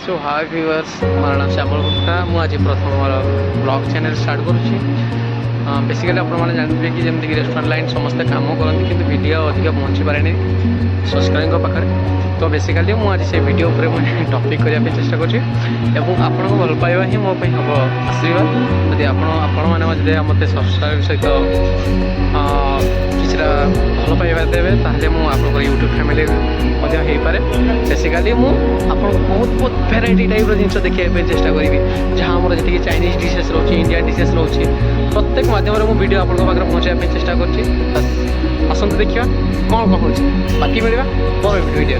सो हाय viewers मोर नाम श्यामल गुप्ता मुझे प्रथम मोर ब्लॉग चैनल स्टार्ट करुँची बेसिकली आपने जानते कि जमीक रेस्टोरेंट लाइन समस्ते कम करती कि वीडियो अधिक पहुँची पारे सब्सक्राइबर पाखे तो बेसिकली मुझे से वीडियो पर टॉपिक करने चेष्टा कर भल पाइबा ही मो हम आशीर्वाद जदि आपने मत सब्सक्राइब सहित किसी भल पाइबा देवे ताहले मुझे यूट्यूब फैमिली हो पारे बेसिकली मुझे बहुत बहुत भेराइटी टाइप जिन देखा चेष्टा करी जहाँ आम जी चाइनीज डिशेस रोचे इंडियन डिशेस रोचे प्रत्येक मध्यम मुझे वीडियो आपको पहुँचाई चेष्टा करसत देखा कौन कौन हो बाकी मिलवा पर वीडियो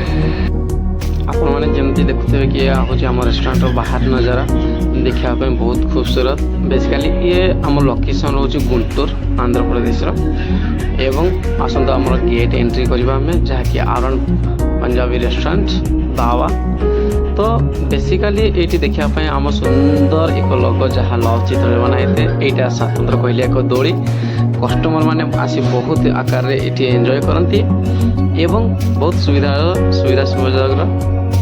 आपण मैंने जमी देखुए कि यह हूँ आम रेस्टोरेंट बाहर नजारा देखापी बहुत खूबसूरत बेसिकली ये आम लोकेशन हूँ गुंटूर आंध्र प्रदेश एवं आसत आम गेट एंट्री करवा जहाँकि आरण पंजाबी रेस्टोरेंट दावा तो बेसिकली ये देखापी आम सुंदर एक लोग जहाँ लव चित्र बनाई यहाँ स्वतंत्र कहले एक दोली कस्टमर मैंने आसी बहुत आकार ये एंजॉय करती एवं बहुत सुविधा सुविधा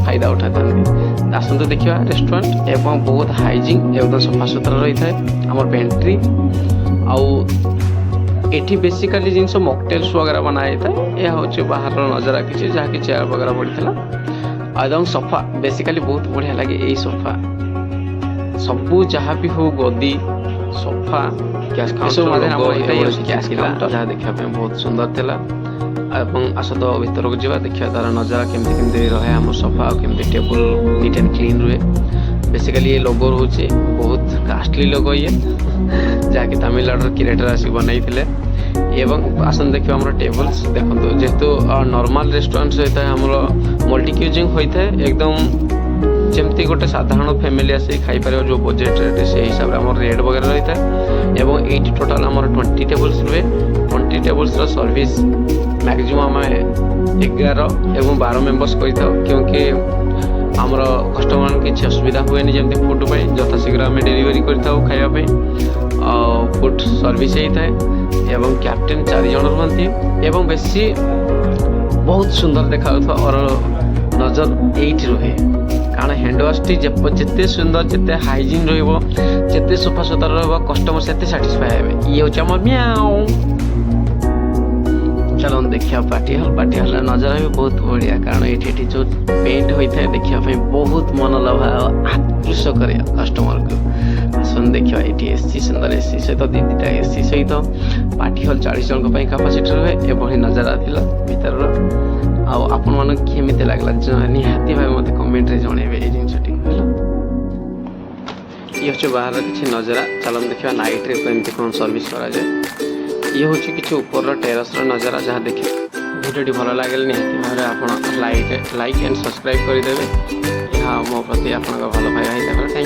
फायदा उठा था आसतु देखा रेस्टोरेंट एवं बहुत हाइजीन एकदम सफा सुतरा रही है आम पेंट्री आउ बेसिकली जिन मॉकटेल्स वगैरह बनाई था यह हूँ बाहर नजारा किसी जहाँकि चेयर वगैरह पड़ा एकदम सोफा बेसिकली बहुत बढ़िया लगे यही सोफा सबू जहाँ भी हो गदी सोफा जहाँ देखा बहुत सुंदर थिला आस तो भर को जा देखा तार नजारा केमती केमती रहे आम सोफा केमती टेबल नीट एंड क्लीन रुए बेसिकली ये लोगो रोचे बहुत कास्टली लोगो ये जहाँकि तमिलनाडु क्रिएटर आसिक बनई एवं आसन देखिए आम टेबल्स देखो जेहेतु नॉर्मल रेस्टोरेंट सहित आमर मल्टी क्यूजिंग होता है एकदम जमती गोटे साधारण फैमिली आसी खाई पार जो बजेट रेट से हिसाब से रेट वगैरह रही है एवं ये टोटाल आम 20 टेबल्स रुए 20 टेबल्स सर्विस मैक्सिमम 11 एवं 12 मेंबर्स कर क्योंकि आमर कस्टमर किसी असुविधा हुए जमी फुड पर यथाशीघ्र आम डेलीवरी करवाई फुड सर्विस होता है एवं कैप्टेन 4 जन रुहति एवं बेसी बहुत सुंदर देखा और नजर ये रुहे कारण हैंडवाश टी जिते सुंदर जिते हाइजीन रे सफा सुतरा रस्टमर से साटिस्फाई हे ये हूँ आम म्याऊ चलो देखिए पार्टी हॉल नजारा भी बहुत बढ़िया कारण ये जो पेंट होता है देखापी बहुत मनलोभा आकृष्ट करे कस्टमर को आसन देखा ये एसी सुंदर एसी सहित दीटा एसी सहित पार्टी हॉल 40 जन कैपासिटी रहे एभली नजारा थिला भीतर आपण मन केमिति लागला निहाती भाई मते कमेंट रे जणेबे ए जिनसटी ये हচ্ছে बाहर किछि नजारा चलो देखिया नाइट रे केमिति कोन सर्विस करा जाय ये हूँ किसी ऊपर टेरेस नजारा जहाँ देखिए भिडियो भल लगे निहाती भाव आप लाइक एंड सब्सक्राइब करदे यहाँ मो प्रति आप भल पाइबा।